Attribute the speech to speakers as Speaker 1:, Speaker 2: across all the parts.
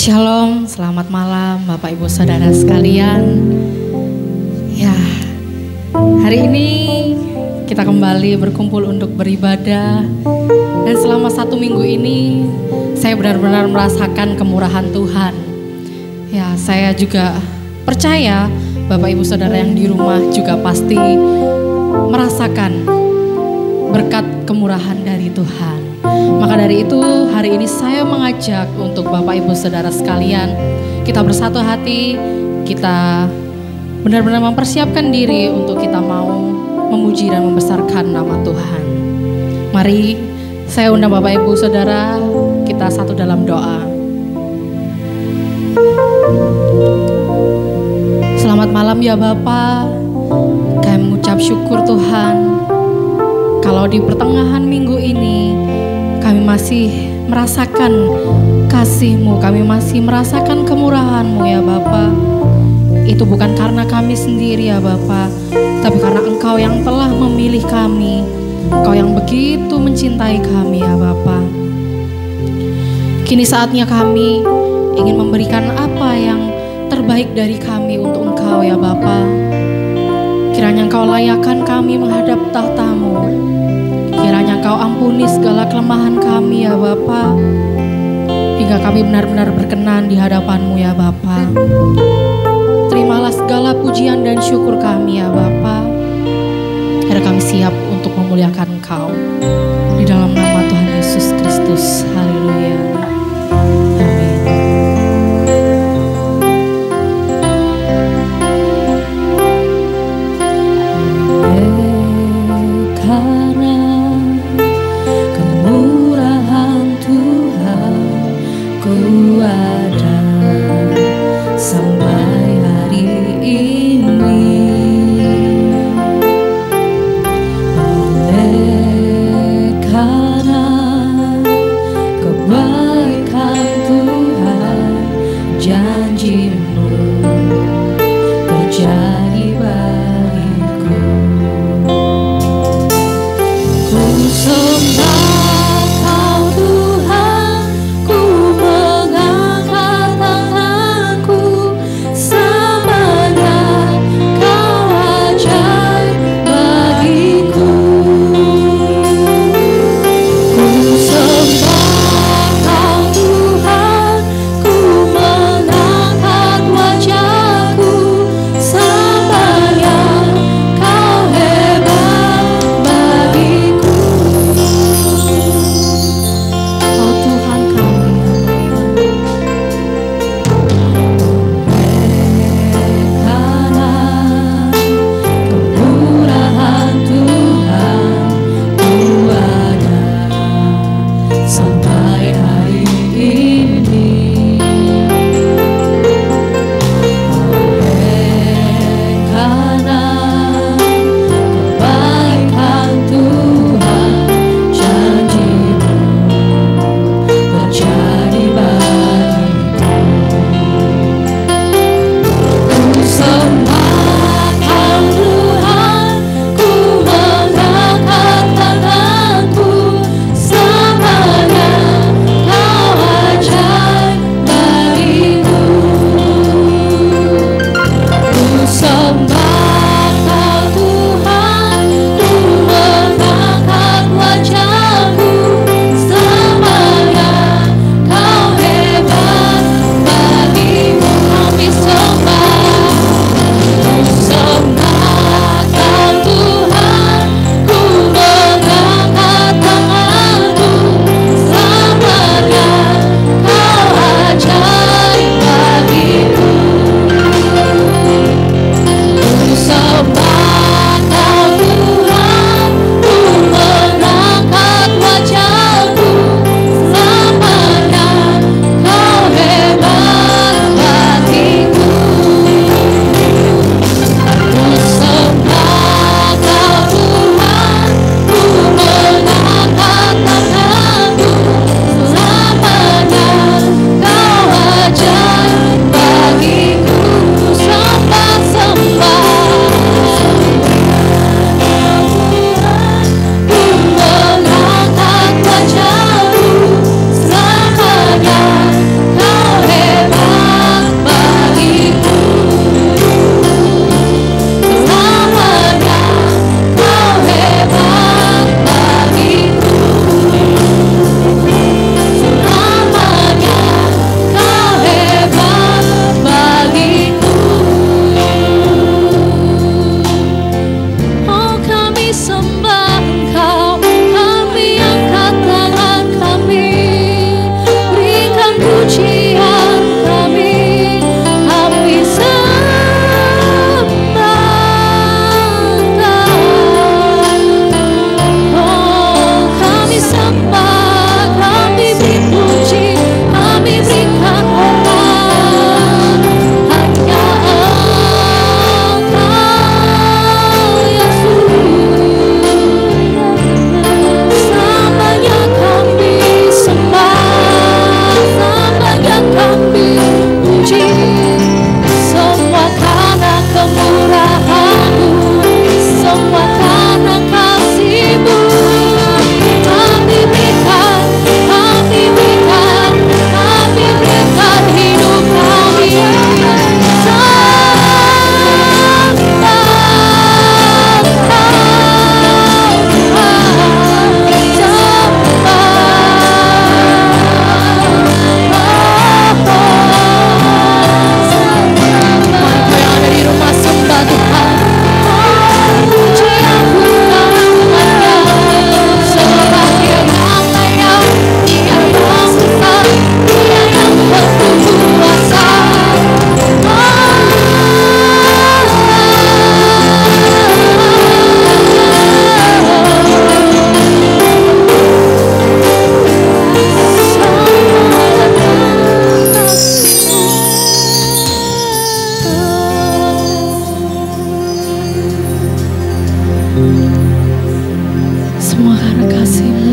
Speaker 1: Shalom, selamat malam Bapak Ibu Saudara sekalian. Ya, hari ini kita kembali berkumpul untuk beribadah. Dan selama 1 minggu ini saya benar-benar merasakan kemurahan Tuhan. Ya, saya juga percaya Bapak Ibu Saudara yang di rumah juga pasti merasakan berkat kemurahan dari Tuhan. Maka dari itu hari ini saya mengajak untuk Bapak Ibu Saudara sekalian, kita bersatu hati, kita benar-benar mempersiapkan diri untuk kita mau memuji dan membesarkan nama Tuhan. Mari saya undang Bapak Ibu Saudara, kita satu dalam doa. Selamat malam ya Bapak, kami mengucap syukur Tuhan kalau di pertengahan minggu ini kami masih merasakan kasih-Mu, kami masih merasakan kemurahan-Mu ya Bapa. Itu bukan karena kami sendiri ya Bapa, tapi karena Engkau yang telah memilih kami, Engkau yang begitu mencintai kami ya Bapa. Kini saatnya kami ingin memberikan apa yang terbaik dari kami untuk Engkau ya Bapa. Kiranya Engkau layakkan kami menghadap tahta-Mu. Kiranya Engkau ampuni segala kelemahan kami ya Bapa, hingga kami benar-benar berkenan di hadapan-Mu ya Bapa. Terimalah segala pujian dan syukur kami ya Bapa. Akhirnya kami siap untuk memuliakan Engkau. Di dalam nama Tuhan Yesus Kristus. Haleluya.
Speaker 2: Karena kebaikan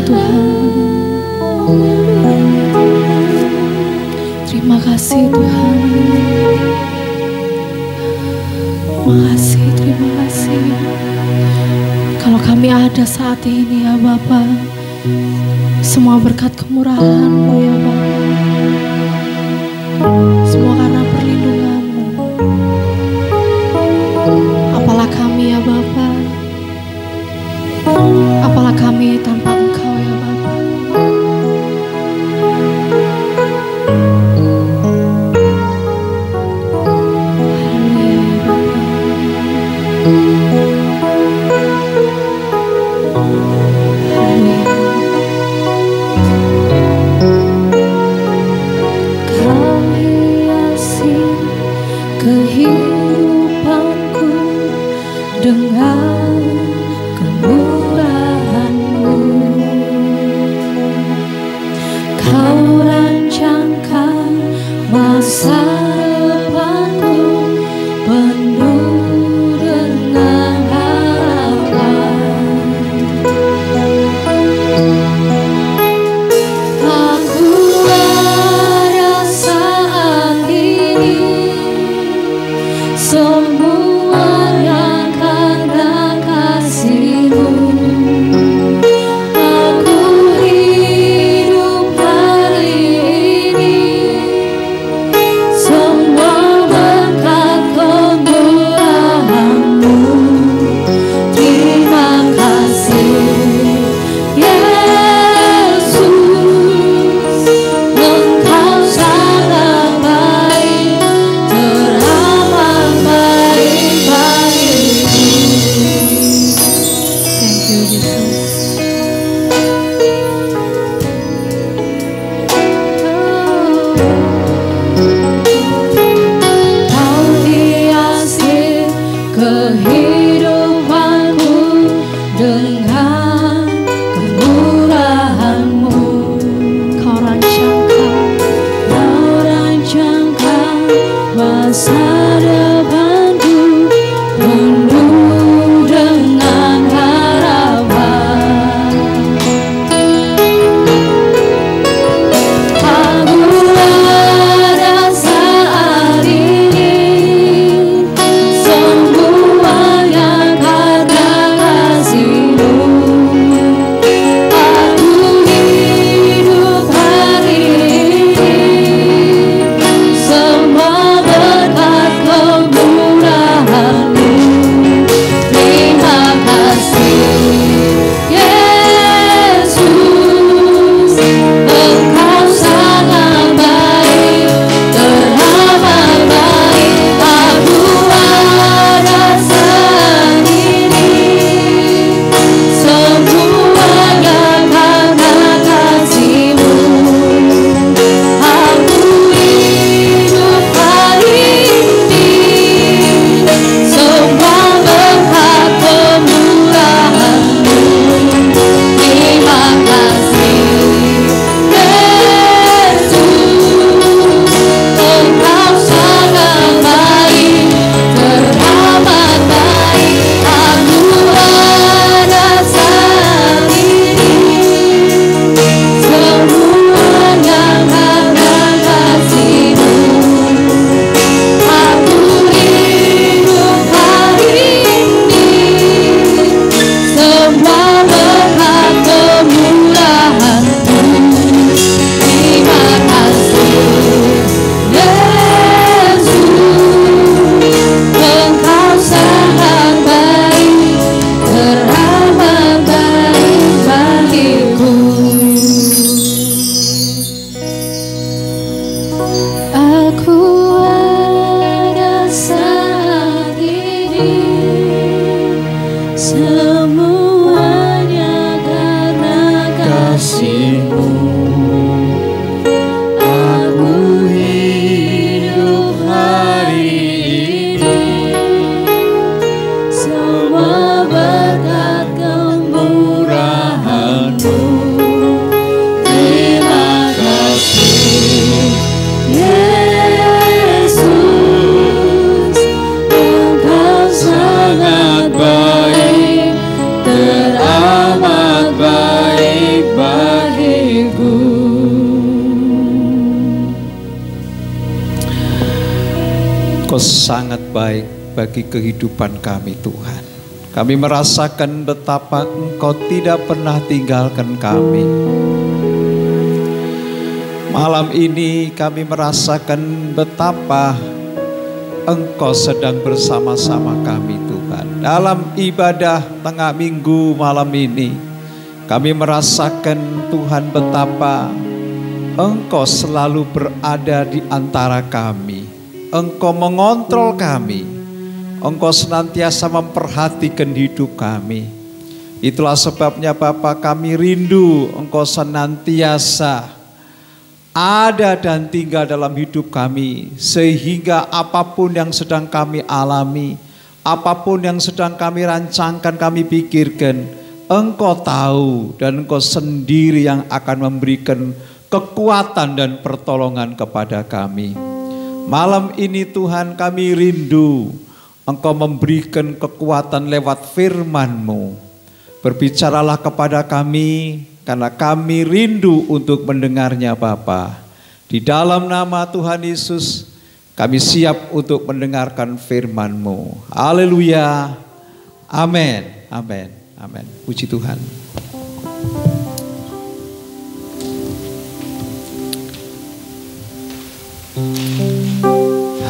Speaker 1: Tuhan. Terima kasih Tuhan. Terima kasih. Kalau kami ada saat ini ya Bapa, semua berkat kemurahan-Mu ya Bapa. Semua karena perlindungan-Mu. Apalah kami ya Bapa, apalah kami tanpa Engkau ya Bapa.
Speaker 2: Kehidupanku dengan kemurahan-Mu, Kau rancangkan masa depanku penuh dengan harapan. Aku ada saat ini semuanya karena kasih-Mu. Aku hidup hari ini, semua berkat kemurahan-Mu. Terima kasih Yesus, Engkau sangat baik, teramat baik bagiku.
Speaker 1: Thank you Jesus.
Speaker 2: Kau hiasi kehidupanku dengan kemurahan-Mu.
Speaker 1: Kau rancangkan
Speaker 2: masa depanku penuh dengan harapan. Aku ada saat ini, semuanya karena kasih-Mu. Aku hidup hari ini, semua berkat kemurahan-Mu. Terima kasih Yesus, Engkau sangat baik, teramat baik. Aku ada saat ini, semuanya karena kasih-Mu. Aku hidup hari ini, semua berkat kemurahan-Mu. Terima kasih Yesus, Engkau sangat baik, teramat baik. Aku ada saat ini, semuanya karena kasih-Mu. Aku hidup hari ini, semua berkat kemurahan-Mu. Terima kasih Yesus, Engkau sangat baik, teramat baik bagiku. Aku ada saat ini, semuanya karena kasih-Mu. Aku hidup hari ini, semua berkat kemurahan-Mu. Terima kasih Yesus, Engkau sangat baik,
Speaker 3: baik bagi kehidupan kami Tuhan. Kami merasakan betapa Engkau tidak pernah tinggalkan kami. Malam ini kami merasakan betapa Engkau sedang bersama-sama kami Tuhan. Dalam ibadah tengah minggu malam ini, kami merasakan Tuhan betapa Engkau selalu berada di antara kami. Engkau mengontrol kami. Engkau senantiasa memperhatikan hidup kami. Itulah sebabnya Bapa, kami rindu Engkau senantiasa ada dan tinggal dalam hidup kami, sehingga apapun yang sedang kami alami, apapun yang sedang kami rancangkan, kami pikirkan, Engkau tahu dan Engkau sendiri yang akan memberikan kekuatan dan pertolongan kepada kami. Malam ini Tuhan, kami rindu Engkau memberikan kekuatan lewat firman-Mu. Berbicaralah kepada kami, karena kami rindu untuk mendengarnya Bapa. Di dalam nama Tuhan Yesus, kami siap untuk mendengarkan firman-Mu. Haleluya. Amin. Amin. Amin. Puji Tuhan.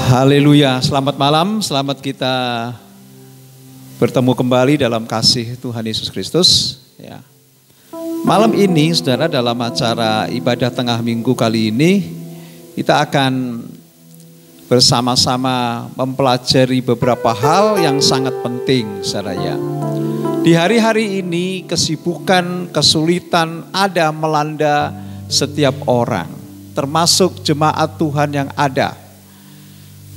Speaker 3: Haleluya. Selamat malam. Selamat kita bertemu kembali dalam kasih Tuhan Yesus Kristus. Ya. Malam ini, saudara, dalam acara ibadah tengah minggu kali ini, kita akan bersama-sama mempelajari beberapa hal yang sangat penting, saudara ya. Di hari-hari ini, kesibukan, kesulitan ada melanda setiap orang, termasuk jemaat Tuhan yang ada.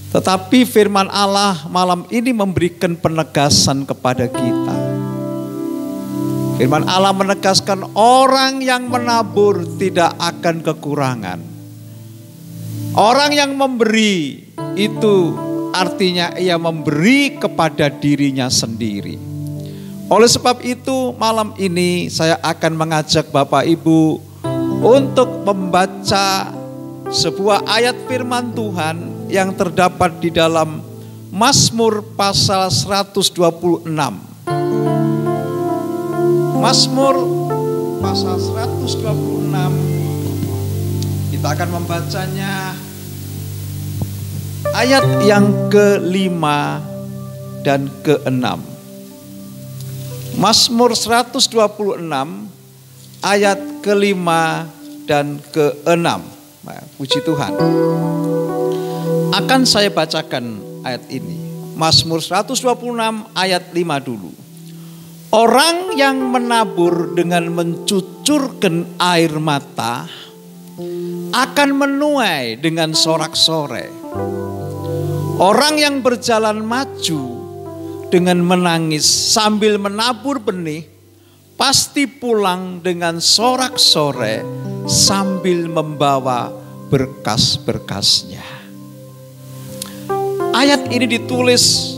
Speaker 3: Tetapi firman Allah malam ini memberikan penegasan kepada kita. Firman Allah menegaskan orang yang menabur tidak akan kekurangan. Orang yang memberi itu artinya ia memberi kepada dirinya sendiri. Oleh sebab itu malam ini saya akan mengajak Bapak Ibu untuk membaca sebuah ayat firman Tuhan yang terdapat di dalam Mazmur pasal 126. Mazmur pasal 126, kita akan membacanya ayat yang ke-5 dan ke-6. Mazmur 126 ayat ke-5 dan ke-6. Nah, puji Tuhan. Akan saya bacakan ayat ini. Mazmur 126 ayat 5 dulu. Orang yang menabur dengan mencucurkan air mata akan menuai dengan sorak-sorai. Orang yang berjalan maju dengan menangis sambil menabur benih pasti pulang dengan sorak-sorai sambil membawa berkas-berkasnya. Ayat ini ditulis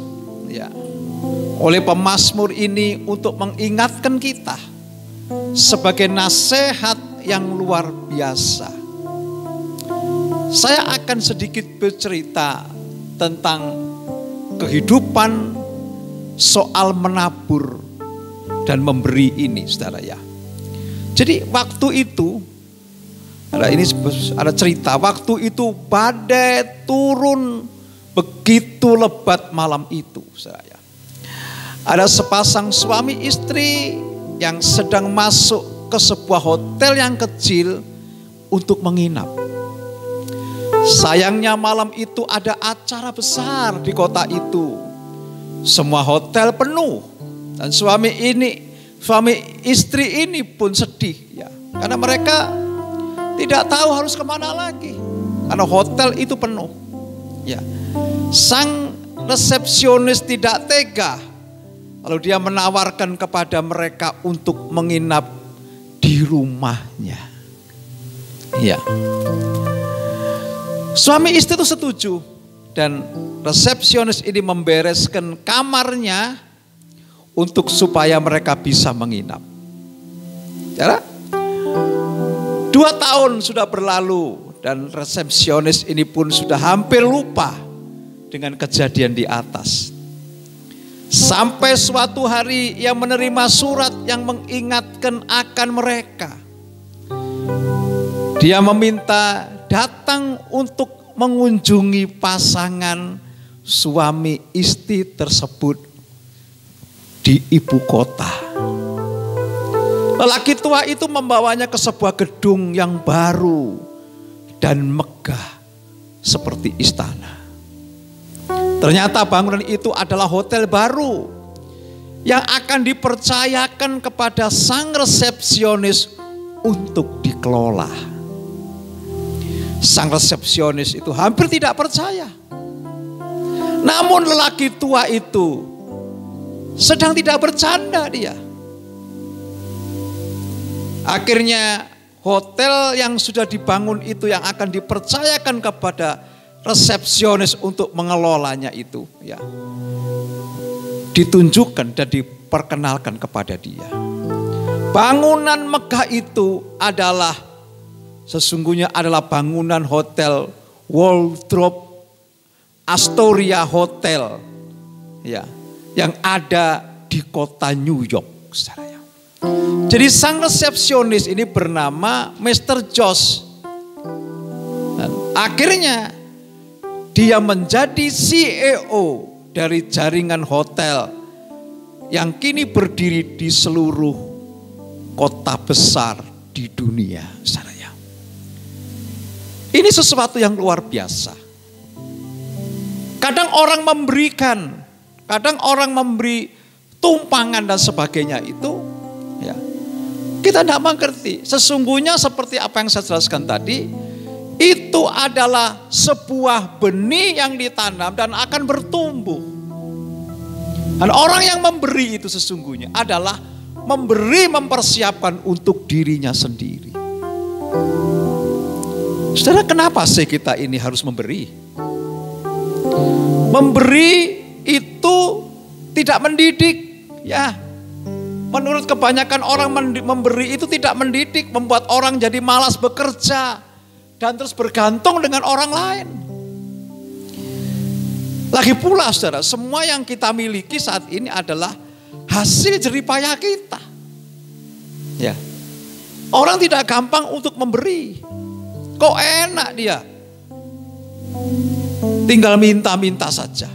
Speaker 3: oleh pemazmur ini untuk mengingatkan kita sebagai nasihat yang luar biasa. Saya akan sedikit bercerita tentang kehidupan soal menabur dan memberi ini, saudara ya. Jadi waktu itu, ini ada cerita, waktu itu badai turun begitu lebat malam itu, saudara ya. Ada sepasang suami istri yang sedang masuk ke sebuah hotel yang kecil untuk menginap. Sayangnya malam itu ada acara besar di kota itu. Semua hotel penuh dan suami istri ini pun sedih ya, karena mereka tidak tahu harus kemana lagi karena hotel itu penuh. Ya, sang resepsionis tidak tega. Lalu dia menawarkan kepada mereka untuk menginap di rumahnya. Ya. Suami istri itu setuju. Dan resepsionis ini membereskan kamarnya untuk supaya mereka bisa menginap. Ya, 2 tahun sudah berlalu dan resepsionis ini pun sudah hampir lupa dengan kejadian di atas. Sampai suatu hari ia menerima surat yang mengingatkan akan mereka. Dia meminta datang untuk mengunjungi pasangan suami istri tersebut di ibu kota. Lelaki tua itu membawanya ke sebuah gedung yang baru dan megah seperti istana. Ternyata bangunan itu adalah hotel baru yang akan dipercayakan kepada sang resepsionis untuk dikelola. Sang resepsionis itu hampir tidak percaya. Namun lelaki tua itu sedang tidak bercanda dia. Akhirnya hotel yang sudah dibangun itu yang akan dipercayakan kepada resepsionis untuk mengelolanya itu, ya, ditunjukkan dan diperkenalkan kepada dia. Bangunan megah itu sesungguhnya adalah bangunan hotel Waldorf Astoria Hotel, ya, yang ada di kota New York, saudara. Jadi sang resepsionis ini bernama Mr. Josh. Dan akhirnya dia menjadi CEO dari jaringan hotel yang kini berdiri di seluruh kota besar di dunia, saudara. Ini sesuatu yang luar biasa. Kadang orang memberikan, kadang orang memberi tumpangan dan sebagainya itu, ya, kita tidak mengerti. Sesungguhnya seperti apa yang saya jelaskan tadi, itu adalah sebuah benih yang ditanam dan akan bertumbuh. Dan orang yang memberi itu sesungguhnya adalah mempersiapkan untuk dirinya sendiri. Saudara, kenapa sih kita ini harus memberi? Memberi itu tidak mendidik, ya. Menurut kebanyakan orang memberi itu tidak mendidik, membuat orang jadi malas bekerja dan terus bergantung dengan orang lain. Lagi pula saudara, semua yang kita miliki saat ini adalah hasil jeripayah kita. Ya. Orang tidak gampang untuk memberi. Kok enak dia? Tinggal minta-minta saja.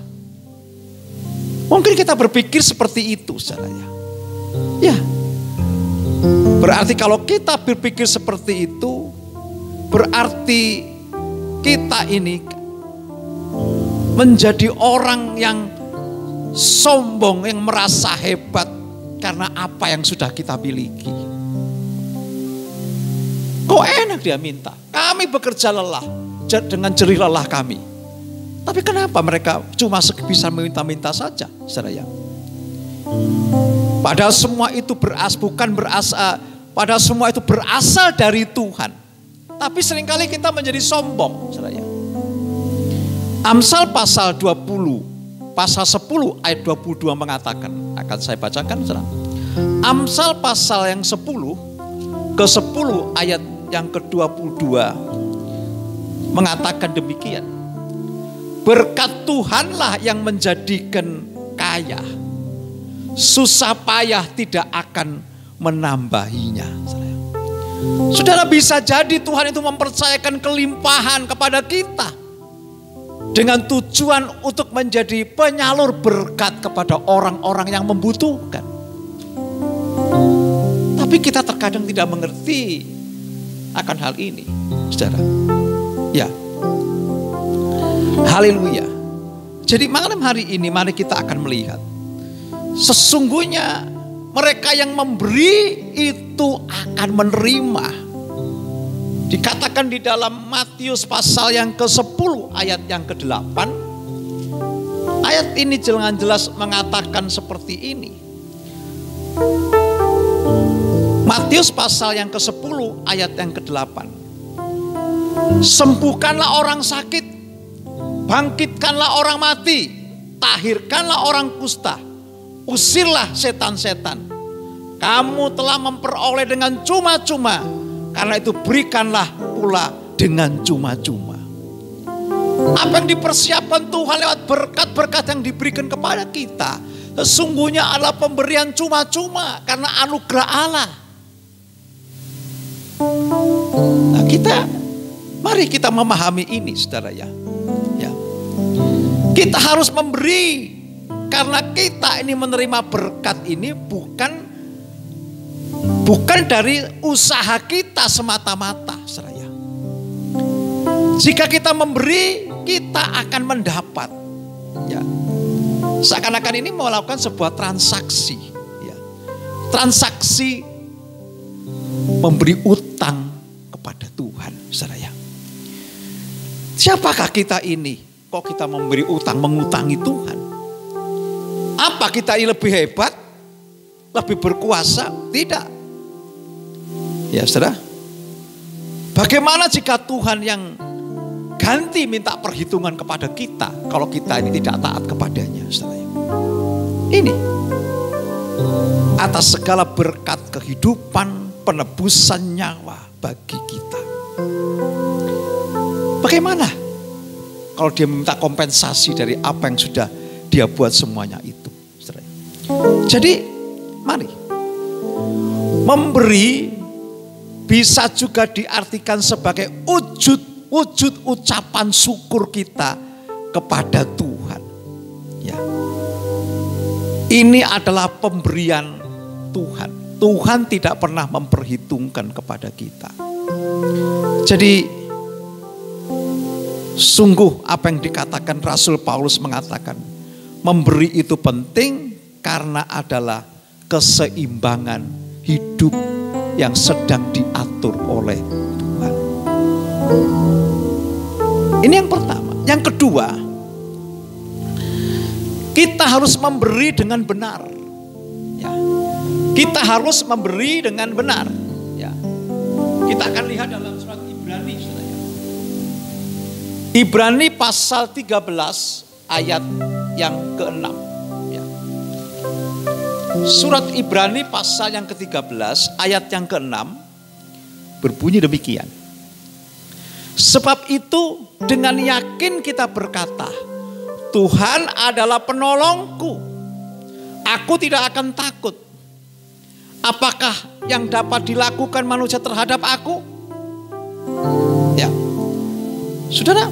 Speaker 3: Mungkin kita berpikir seperti itu saudara. Ya. Berarti kalau kita berpikir seperti itu, berarti kita ini menjadi orang yang sombong, yang merasa hebat karena apa yang sudah kita miliki. Kok enak dia minta? Kami bekerja lelah dengan jerih lelah kami. Tapi kenapa mereka cuma bisa meminta-minta saja, saudara? Padahal semua itu padahal semua itu berasal dari Tuhan. Tapi seringkali kita menjadi sombong, saudara. Amsal pasal 20, pasal 10 ayat 22 mengatakan, akan saya bacakan, saudara. Amsal pasal yang 10 ke 10 ayat yang ke-22 mengatakan demikian. Berkat Tuhanlah yang menjadikan kaya. Susah payah tidak akan menambahinya. Saudara, bisa jadi Tuhan itu mempercayakan kelimpahan kepada kita dengan tujuan untuk menjadi penyalur berkat kepada orang-orang yang membutuhkan. Tapi kita terkadang tidak mengerti akan hal ini, saudara. Ya, haleluya. Jadi malam hari ini mari kita akan melihat, sesungguhnya mereka yang memberi itu akan menerima. Dikatakan di dalam Matius pasal yang ke-10 ayat yang ke-8. Ayat ini jelas mengatakan seperti ini. Matius pasal yang ke-10 ayat yang ke-8. Sembuhkanlah orang sakit, bangkitkanlah orang mati, tahirkanlah orang kusta, usirlah setan-setan. Kamu telah memperoleh dengan cuma-cuma, karena itu berikanlah pula dengan cuma-cuma. Apa yang dipersiapkan Tuhan lewat berkat-berkat yang diberikan kepada kita, sesungguhnya adalah pemberian cuma-cuma karena anugerah Allah. Nah, mari kita memahami ini, saudara ya. Kita harus memberi karena kita ini menerima berkat ini bukan dari usaha kita semata-mata, saudara ya. Jika kita memberi, kita akan mendapat. Ya. Seakan-akan ini melakukan sebuah transaksi, ya. Transaksi memberi utang kepada Tuhan, saudara ya. Siapakah kita ini? Kok kita memberi utang, mengutangi Tuhan? Apa kita ini lebih hebat? Lebih berkuasa? Tidak. Ya saudara. Bagaimana jika Tuhan yang ganti minta perhitungan kepada kita kalau kita ini tidak taat kepadanya, saudara? Ini atas segala berkat kehidupan, penebusan nyawa bagi kita. Bagaimana kalau dia meminta kompensasi dari apa yang sudah dia buat semuanya itu, saudara? Jadi mari, memberi bisa juga diartikan sebagai wujud ucapan syukur kita kepada Tuhan. Ya. Ini adalah pemberian Tuhan. Tuhan tidak pernah memperhitungkan kepada kita. Jadi sungguh apa yang dikatakan Rasul Paulus mengatakan, memberi itu penting karena adalah keseimbangan hidup yang sedang diatur oleh Tuhan. Ini yang pertama. Yang kedua, kita harus memberi dengan benar. Ya. Kita harus memberi dengan benar. Ya. Kita akan lihat dalam surat Ibrani. Ibrani pasal 13 ayat yang ke-6. Ya. Surat Ibrani pasal yang ke-13 ayat yang ke-6 berbunyi demikian. Sebab itu dengan yakin kita berkata, Tuhan adalah penolongku. Aku tidak akan takut. Apakah yang dapat dilakukan manusia terhadap aku? Ya. Saudara,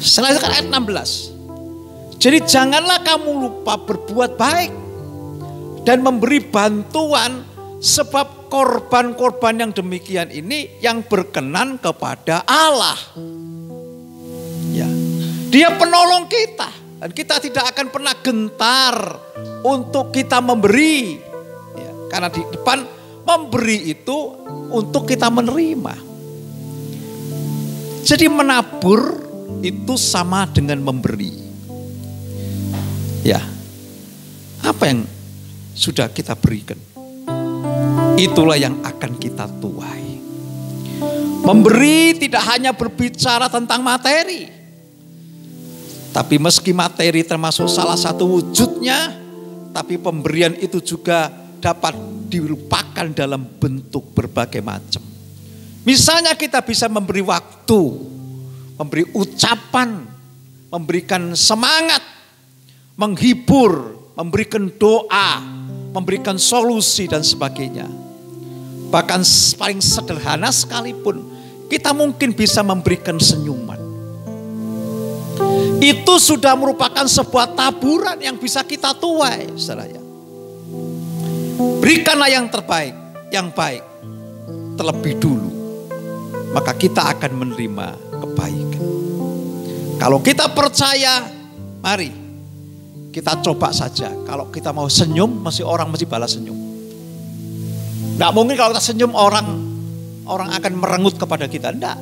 Speaker 3: selanjutnya ayat 16. Jadi janganlah kamu lupa berbuat baik dan memberi bantuan, sebab korban-korban yang demikian ini yang berkenan kepada Allah. Ya, Dia penolong kita dan kita tidak akan pernah gentar untuk kita memberi. Ya, karena di depan memberi itu untuk kita menerima. Jadi menabur itu sama dengan memberi. Ya, apa yang sudah kita berikan, itulah yang akan kita tuai. Memberi tidak hanya berbicara tentang materi, tapi meski materi termasuk salah satu wujudnya, tapi pemberian itu juga dapat dilupakan dalam bentuk berbagai macam. Misalnya kita bisa memberi waktu, memberi ucapan, memberikan semangat, menghibur, memberikan doa, memberikan solusi dan sebagainya. Bahkan paling sederhana sekalipun, kita mungkin bisa memberikan senyuman. Itu sudah merupakan sebuah taburan yang bisa kita tuai, saudara. Berikanlah yang terbaik, yang baik terlebih dulu, maka kita akan menerima kebaikan. Kalau kita percaya, mari kita coba saja. Kalau kita mau senyum, orang mesti balas senyum. Tidak mungkin kalau kita senyum orang akan merengut kepada kita. Tidak.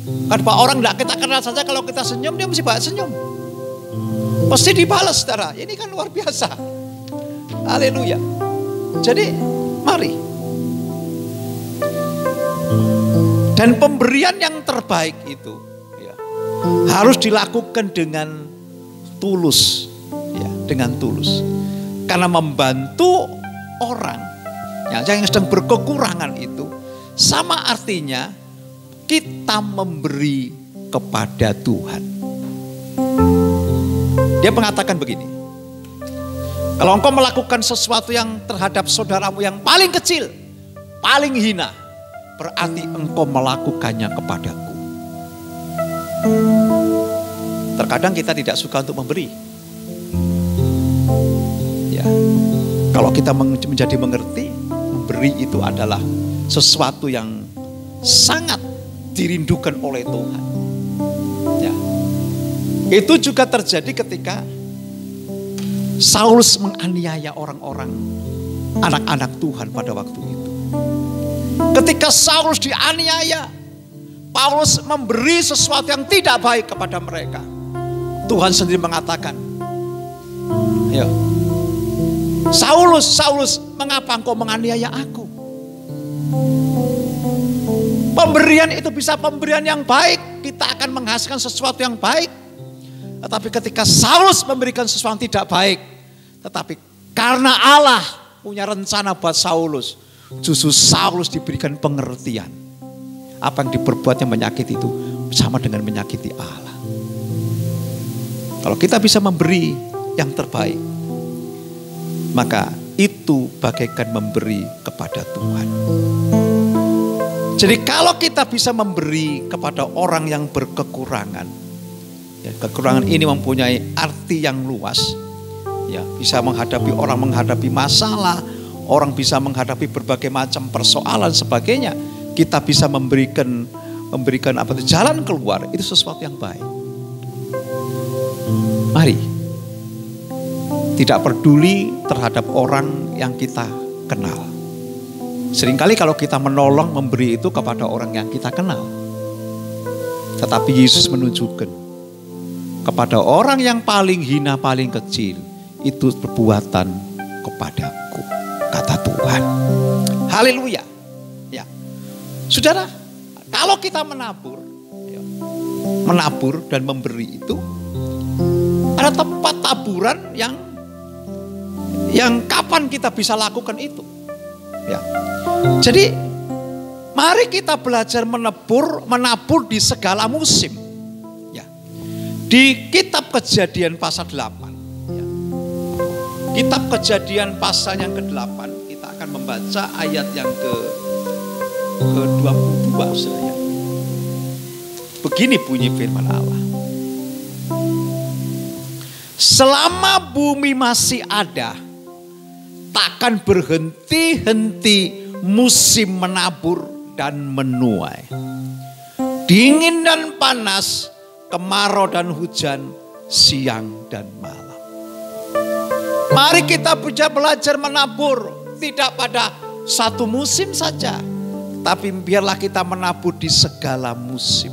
Speaker 3: Karena orang tidak kita kenal saja, kalau kita senyum dia mesti balas senyum. Pasti dibalas, saudara. Ini kan luar biasa. Haleluya. Jadi mari. Dan pemberian yang terbaik itu ya, harus dilakukan dengan tulus. Ya, dengan tulus. Karena membantu orang yang sedang berkekurangan itu sama artinya kita memberi kepada Tuhan. Dia mengatakan begini, kalau engkau melakukan sesuatu yang terhadap saudaramu yang paling kecil, paling hina, berarti engkau melakukannya kepadaku. Terkadang kita tidak suka untuk memberi. Ya, kalau kita menjadi mengerti, memberi itu adalah sesuatu yang sangat dirindukan oleh Tuhan. Ya. Itu juga terjadi ketika Saulus menganiaya orang-orang, anak-anak Tuhan pada waktu itu. Ketika Saulus dianiaya, Paulus memberi sesuatu yang tidak baik kepada mereka. Tuhan sendiri mengatakan, ya, Saulus, Saulus, mengapa engkau menganiaya aku? Pemberian itu bisa pemberian yang baik, kita akan menghasilkan sesuatu yang baik. Tetapi ketika Saulus memberikan sesuatu yang tidak baik, tetapi karena Allah punya rencana buat Saulus, justru Saulus diberikan pengertian. Apa yang diperbuatnya menyakiti itu sama dengan menyakiti Allah. Kalau kita bisa memberi yang terbaik, maka itu bagaikan memberi kepada Tuhan. Jadi kalau kita bisa memberi kepada orang yang berkekurangan, ya, kekurangan ini mempunyai arti yang luas, ya, bisa menghadapi orang, menghadapi masalah, orang bisa menghadapi berbagai macam persoalan sebagainya. Kita bisa memberikan jalan keluar, itu sesuatu yang baik. Mari, tidak peduli terhadap orang yang kita kenal. Seringkali kalau kita menolong, memberi itu kepada orang yang kita kenal. Tetapi Yesus menunjukkan kepada orang yang paling hina, paling kecil, itu perbuatan kepadaku, kata Tuhan. Haleluya. Ya. Saudara, kalau kita menabur, ya, menabur dan memberi itu, ada tempat taburan yang kapan kita bisa lakukan itu. Ya. Jadi mari kita belajar menabur di segala musim. Ya. Di kitab Kejadian pasal 8. Ya. Kitab Kejadian pasal yang ke-8, kita akan membaca ayat yang ke-22 saudara. Begini bunyi firman Allah. Selama bumi masih ada, takkan berhenti-henti musim menabur dan menuai. Dingin dan panas, kemarau dan hujan, siang dan malam. Mari kita belajar menabur, tidak pada satu musim saja, tapi biarlah kita menabur di segala musim.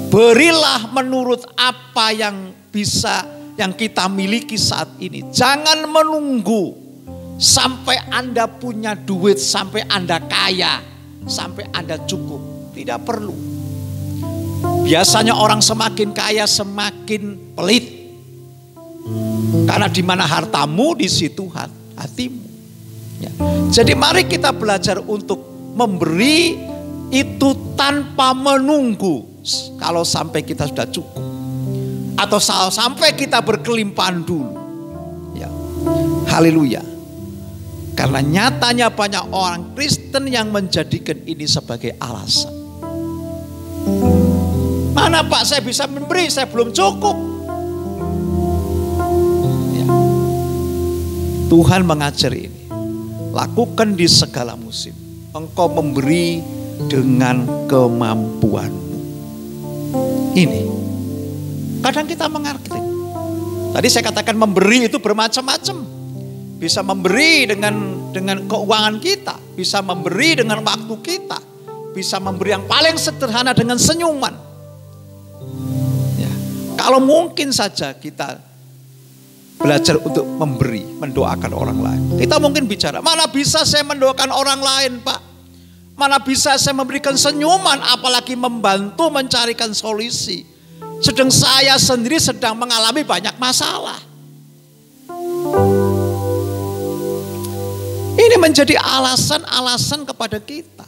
Speaker 3: Berilah menurut apa yang kita miliki saat ini. Jangan menunggu sampai Anda punya duit, sampai Anda kaya, sampai Anda cukup. Tidak perlu. Biasanya orang semakin kaya semakin pelit. Karena di mana hartamu, di situ hatimu. Ya. Jadi mari kita belajar untuk memberi itu tanpa menunggu kalau sampai kita sudah cukup. Atau sampai kita berkelimpahan dulu. Ya. Haleluya. Karena nyatanya banyak orang Kristen yang menjadikan ini sebagai alasan. Mana Pak, saya bisa memberi, saya belum cukup. Ya. Tuhan mengajar ini. Lakukan di segala musim. Engkau memberi dengan kemampuanmu. Ini. Kadang kita mengerti. Tadi saya katakan memberi itu bermacam-macam. Bisa memberi dengan keuangan kita. Bisa memberi dengan waktu kita. Bisa memberi yang paling sederhana dengan senyuman. Ya. Kalau mungkin saja kita belajar untuk memberi, mendoakan orang lain. Kita mungkin bicara, mana bisa saya mendoakan orang lain Pak? Mana bisa saya memberikan senyuman, apalagi membantu mencarikan solusi. Sedang saya sendiri sedang mengalami banyak masalah. Ini menjadi alasan-alasan kepada kita.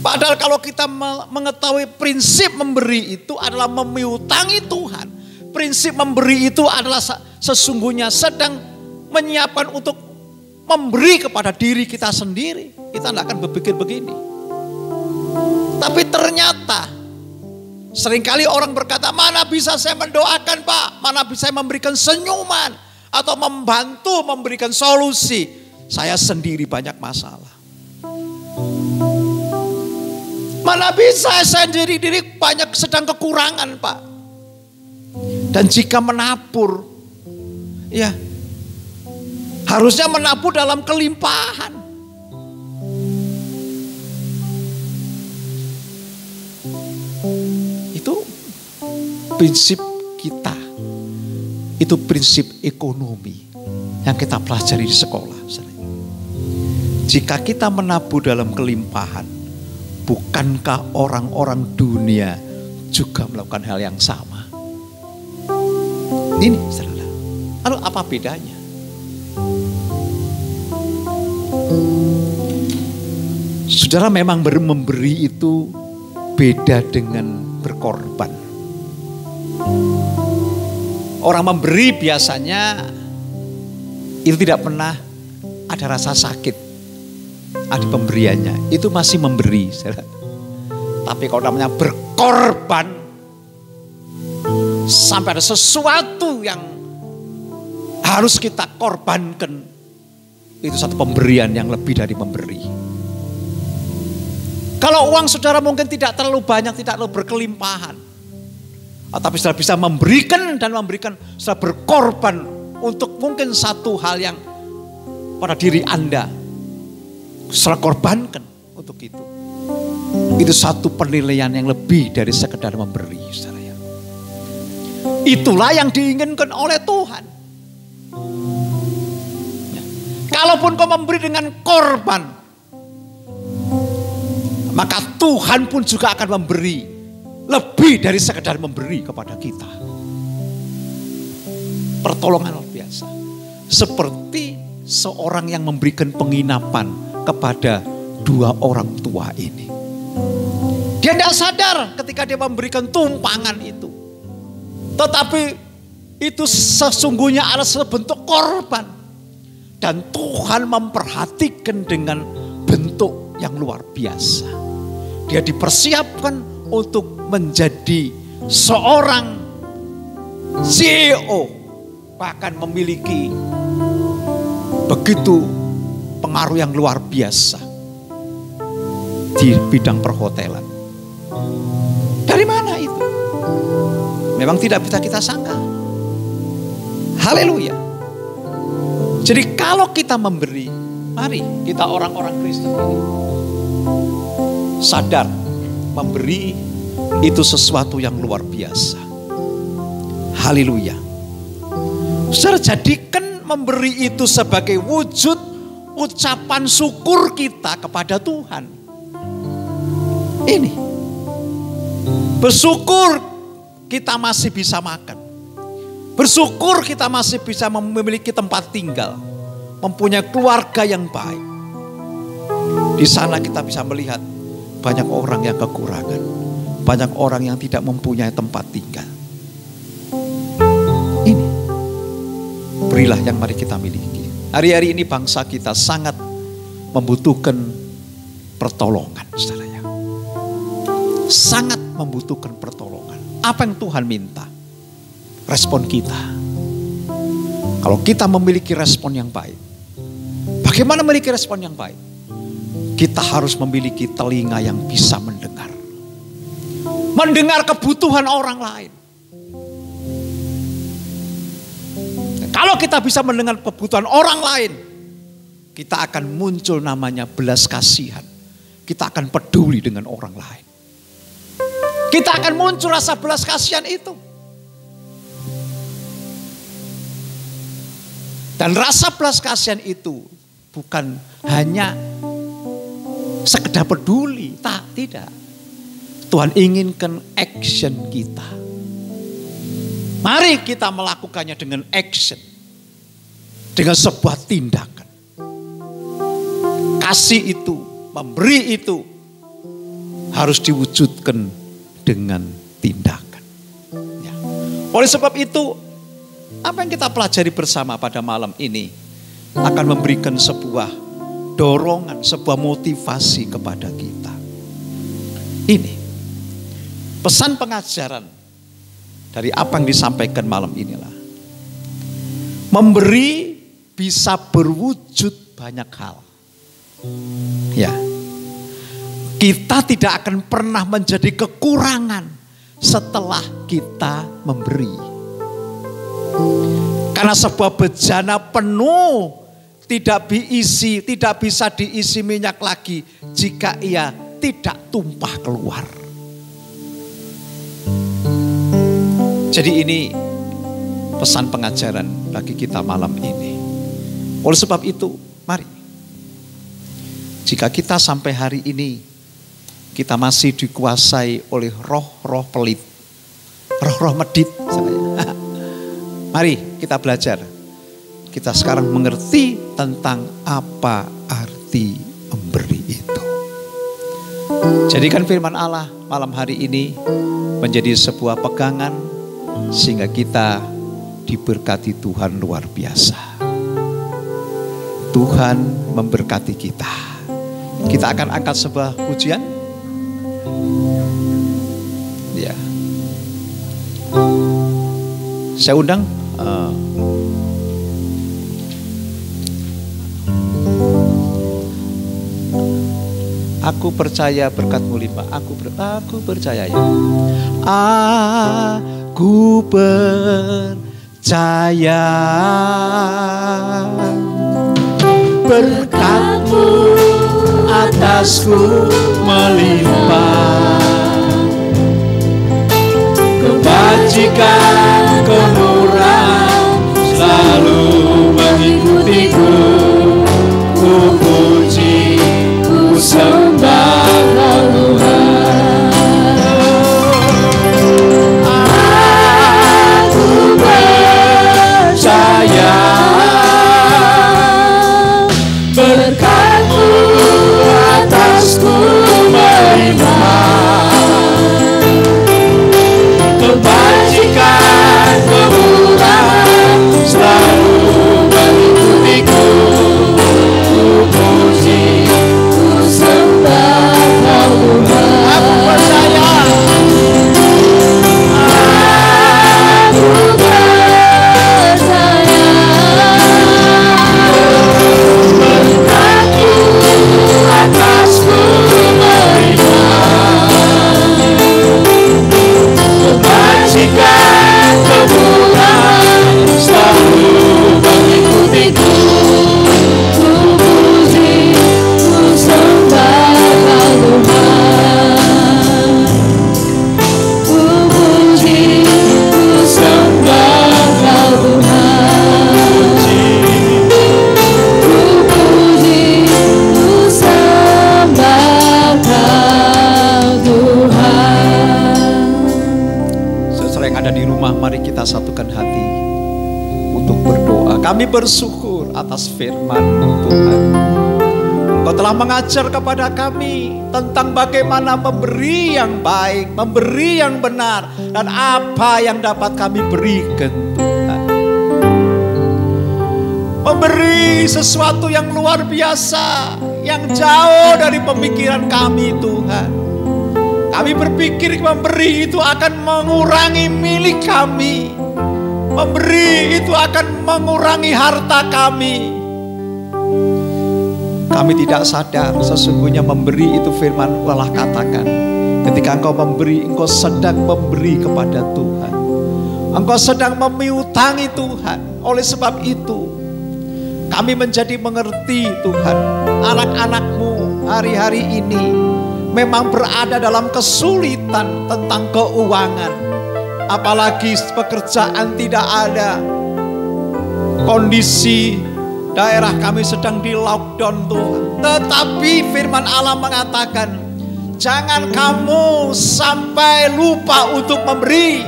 Speaker 3: Padahal kalau kita mengetahui prinsip memberi itu adalah memiutangi Tuhan. Prinsip memberi itu adalah sesungguhnya sedang menyiapkan untuk memberi kepada diri kita sendiri. Kita tidak akan berpikir begini. Tapi ternyata seringkali orang berkata, mana bisa saya mendoakan Pak, mana bisa saya memberikan senyuman atau membantu memberikan solusi. Saya sendiri banyak masalah. Mana bisa saya sendiri banyak sedang kekurangan Pak. Dan jika menabur, ya harusnya menabur dalam kelimpahan. Itu prinsip kita. Itu prinsip ekonomi yang kita pelajari di sekolah. Jika kita menabur dalam kelimpahan, bukankah orang-orang dunia juga melakukan hal yang sama? Ini saudara. Lalu apa bedanya? Saudara, memang memberi itu beda dengan berkorban. Orang memberi biasanya itu tidak pernah ada rasa sakit. Ada pemberiannya, itu masih memberi. Saudara. Tapi kalau namanya berkorban, sampai ada sesuatu yang harus kita korbankan, itu satu pemberian yang lebih dari memberi. Kalau uang saudara mungkin tidak terlalu banyak, tidak terlalu berkelimpahan, tapi saudara bisa memberikan dan memberikan, saudara berkorban untuk mungkin satu hal yang pada diri Anda, saudara korbankan untuk itu. Itu satu penilaian yang lebih dari sekedar memberi, saudara. Itulah yang diinginkan oleh Tuhan. Ya. Kalaupun kau memberi dengan korban, maka Tuhan pun juga akan memberi lebih dari sekedar memberi kepada kita. Pertolongan luar biasa. Seperti seorang yang memberikan penginapan kepada dua orang tua ini. Dia tidak sadar ketika dia memberikan tumpangan itu. Tetapi itu sesungguhnya adalah sebentuk korban. Dan Tuhan memperhatikan dengan bentuk yang luar biasa. Dia dipersiapkan untuk menjadi seorang CEO. Bahkan memiliki begitu pengaruh yang luar biasa di bidang perhotelan. Dari mana itu? Memang tidak bisa kita sangka. Haleluya. Jadi kalau kita memberi, mari kita orang-orang Kristen ini sadar memberi itu sesuatu yang luar biasa. Haleluya. Saudara, jadikan memberi itu sebagai wujud ucapan syukur kita kepada Tuhan. Ini bersyukur kita masih bisa makan. Bersyukur kita masih bisa memiliki tempat tinggal. Mempunyai keluarga yang baik. Di sana kita bisa melihat banyak orang yang kekurangan. Banyak orang yang tidak mempunyai tempat tinggal. Ini. Berilah yang mari kita miliki. Hari-hari ini bangsa kita sangat membutuhkan pertolongan, saudara. Sangat membutuhkan pertolongan. Apa yang Tuhan minta? Respon kita. Kalau kita memiliki respon yang baik. Bagaimana memiliki respon yang baik? Kita harus memiliki telinga yang bisa mendengar. Mendengar kebutuhan orang lain. Kalau kita bisa mendengar kebutuhan orang lain, kita akan muncul namanya belas kasihan. Kita akan peduli dengan orang lain. Kita akan muncul rasa belas kasihan itu. Dan rasa belas kasihan itu bukan hanya sekedar peduli, tidak. Tuhan inginkan action kita. Mari kita melakukannya dengan action. Dengan sebuah tindakan. Kasih itu, memberi itu harus diwujudkan dengan tindakan. Ya. Oleh sebab itu, apa yang kita pelajari bersama pada malam ini akan memberikan sebuah dorongan, sebuah motivasi kepada kita. Ini pesan pengajaran dari apa yang disampaikan malam inilah. Memberi bisa berwujud banyak hal. Ya. Kita tidak akan pernah menjadi kekurangan setelah kita memberi. Karena sebuah bejana penuh tidak bisa diisi minyak lagi jika ia tidak tumpah keluar. Jadi ini pesan pengajaran bagi kita malam ini. Oleh sebab itu, mari. Jika kita sampai hari ini, kita masih dikuasai oleh roh-roh pelit, roh-roh medit. Mari kita belajar. Kita sekarang mengerti tentang apa arti memberi itu. Jadikan firman Allah malam hari ini menjadi sebuah pegangan sehingga kita diberkati Tuhan luar biasa. Tuhan memberkati kita. Kita akan angkat sebuah pujian. Ya. Saya undang aku percaya berkat-Mu limpah. Aku percaya ya. Aku percaya berkat-Mu atasku melimpah, kebajikan kemurahan selalu mengikutiku. Ku puji, ku sembah Tuhan. Aku percaya berkat-Mu atasku melimpah, kebajikan kemurahan selalu mengikutiku. Ku puji, ku sembah Tuhan. Aku percaya. Aku percaya berkat-Mu atasku melimpah, kebajikan kemurahan selalu mengikutiku. Ku puji, ku sembah Tuhan. Ku puji, ku sembah Tuhan. Ku puji, ku sembah Tuhan. Saudara yang ada di rumah, mari kita satukan hati untuk berdoa. Kami bersyukur atas firman-Mu Tuhan. Engkau telah mengajar kepada kami tentang bagaimana memberi yang baik, memberi yang benar, dan apa yang dapat kami berikan Tuhan. Memberi sesuatu yang luar biasa, yang jauh dari pemikiran kami Tuhan. Kami berpikir memberi itu akan mengurangi milik kami. Memberi itu akan mengurangi harta kami. Kami tidak sadar sesungguhnya memberi itu firman Allah katakan. Ketika engkau memberi, engkau sedang memberi kepada Tuhan. Engkau sedang memiutangi Tuhan. Oleh sebab itu, kami menjadi mengerti Tuhan. Anak-anak-Mu hari-hari ini memang berada dalam kesulitan tentang keuangan. Apalagi pekerjaan tidak ada. Kondisi daerah kami sedang di lockdown Tuhan. Tetapi firman Allah mengatakan, jangan kamu sampai lupa untuk memberi.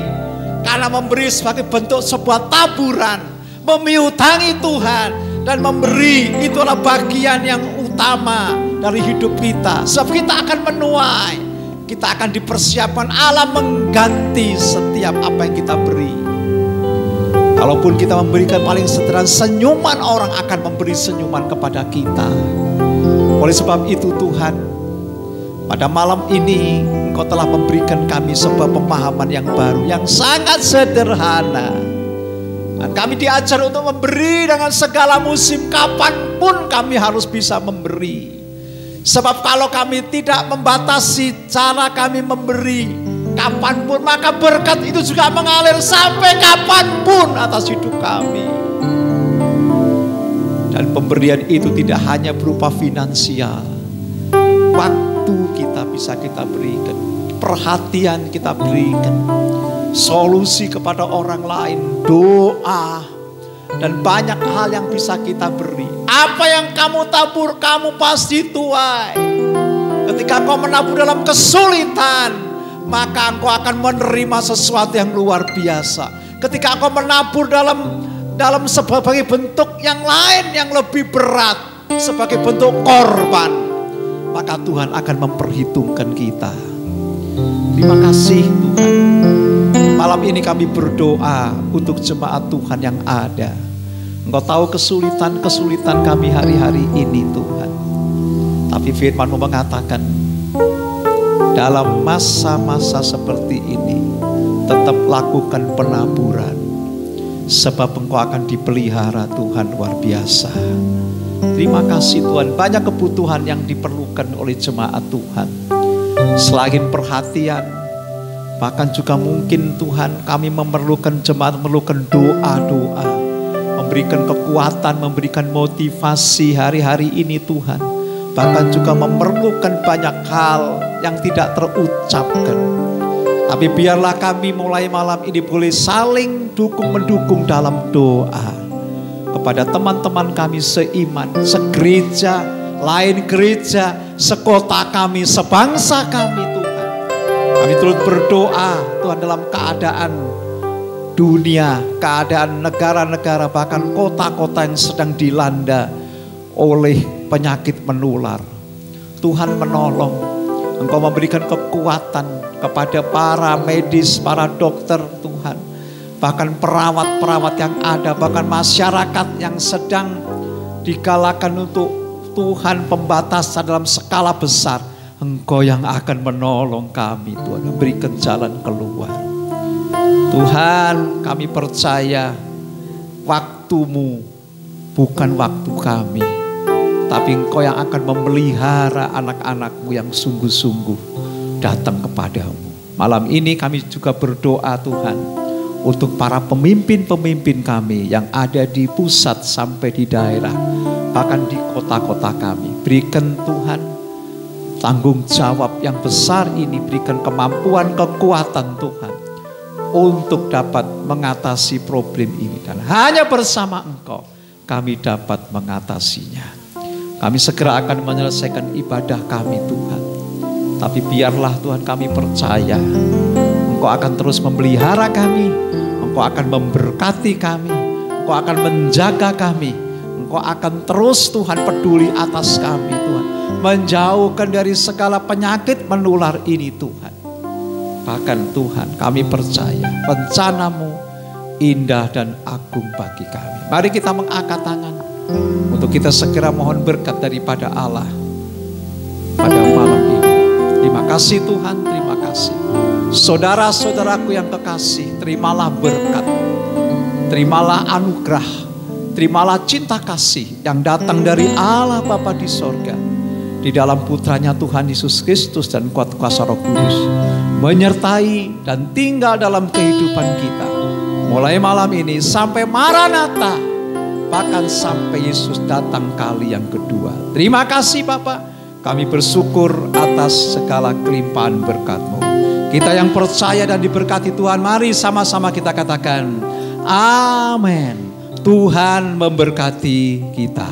Speaker 3: Karena memberi sebagai bentuk sebuah taburan. Memiutangi Tuhan. Dan memberi itulah bagian yang utama dari hidup kita. Sebab kita akan menuai. kita akan dipersiapkan. Allah mengganti setiap apa yang kita beri. Kalaupun kita memberikan paling sederhana senyuman, orang akan memberi senyuman kepada kita. Oleh sebab itu Tuhan, pada malam ini Engkau telah memberikan kami sebuah pemahaman yang baru, yang sangat sederhana. Dan kami diajar untuk memberi dengan segala musim, kapanpun kami harus bisa memberi. Sebab kalau kami tidak membatasi cara kami memberi, kapanpun, maka berkat itu juga mengalir sampai kapanpun atas hidup kami. Dan pemberian itu tidak hanya berupa finansial. Waktu kita bisa kita berikan, perhatian kita berikan, solusi kepada orang lain, doa, dan banyak hal yang bisa kita beri. Apa yang kamu tabur, kamu pasti tuai. Ketika kau menabur dalam kesulitan, maka engkau akan menerima sesuatu yang luar biasa. Ketika engkau menabur dalam sebagai bentuk yang lain yang lebih berat, sebagai bentuk korban, maka Tuhan akan memperhitungkan kita. Terima kasih Tuhan. Malam ini kami berdoa untuk jemaat Tuhan yang ada. Engkau tahu kesulitan-kesulitan kami hari-hari ini Tuhan. Tapi firman-Mu mengatakan, dalam masa-masa seperti ini, tetap lakukan penaburan. Sebab Engkau akan dipelihara Tuhan, luar biasa. Terima kasih Tuhan, banyak kebutuhan yang diperlukan oleh jemaat Tuhan. Selain perhatian, bahkan juga mungkin Tuhan kami memerlukan jemaat, memerlukan doa-doa, memberikan kekuatan, memberikan motivasi hari-hari ini Tuhan. Bahkan juga memerlukan banyak hal yang tidak terucapkan. Tapi biarlah kami mulai malam ini boleh saling dukung-mendukung dalam doa. Kepada teman-teman kami seiman, segereja, lain gereja, sekota kami, sebangsa kami Tuhan. Kami turut berdoa Tuhan dalam keadaan dunia, keadaan negara-negara, bahkan kota-kota yang sedang dilanda oleh penyakit menular. Tuhan menolong, Engkau memberikan kekuatan kepada para medis, para dokter Tuhan. Bahkan perawat-perawat yang ada, bahkan masyarakat yang sedang digalakan untuk Tuhan pembatasan dalam skala besar. Engkau yang akan menolong kami Tuhan, memberikan jalan keluar. Tuhan, kami percaya waktu-Mu bukan waktu kami, tapi Engkau yang akan memelihara anak-anak-Mu yang sungguh-sungguh datang kepadamu. Malam ini kami juga berdoa Tuhan untuk para pemimpin-pemimpin kami yang ada di pusat sampai di daerah, bahkan di kota-kota kami. Berikan Tuhan tanggung jawab yang besar ini, berikan kemampuan, kekuatan Tuhan untuk dapat mengatasi problem ini. Dan hanya bersama Engkau kami dapat mengatasinya. Kami segera akan menyelesaikan ibadah kami Tuhan. Tapi biarlah Tuhan kami percaya Engkau akan terus memelihara kami, Engkau akan memberkati kami, Engkau akan menjaga kami, Engkau akan terus Tuhan peduli atas kami Tuhan. Menjauhkan dari segala penyakit menular ini Tuhan. Bahkan Tuhan kami percaya rencana-Mu indah dan agung bagi kami. Mari kita mengangkat tangan untuk kita segera mohon berkat daripada Allah pada malam ini. Terima kasih Tuhan, terima kasih. Saudara-saudaraku yang kekasih, terimalah berkat, terimalah anugerah, terimalah cinta kasih yang datang dari Allah Bapa di sorga, di dalam putranya Tuhan Yesus Kristus dan kuat kuasa Roh Kudus, menyertai dan tinggal dalam kehidupan kita. Mulai malam ini sampai Maranatha, bahkan sampai Yesus datang kali yang kedua. Terima kasih Bapa. Kami bersyukur atas segala kelimpahan berkat-Mu. Kita yang percaya dan diberkati Tuhan, mari sama-sama kita katakan, amin. Tuhan memberkati kita.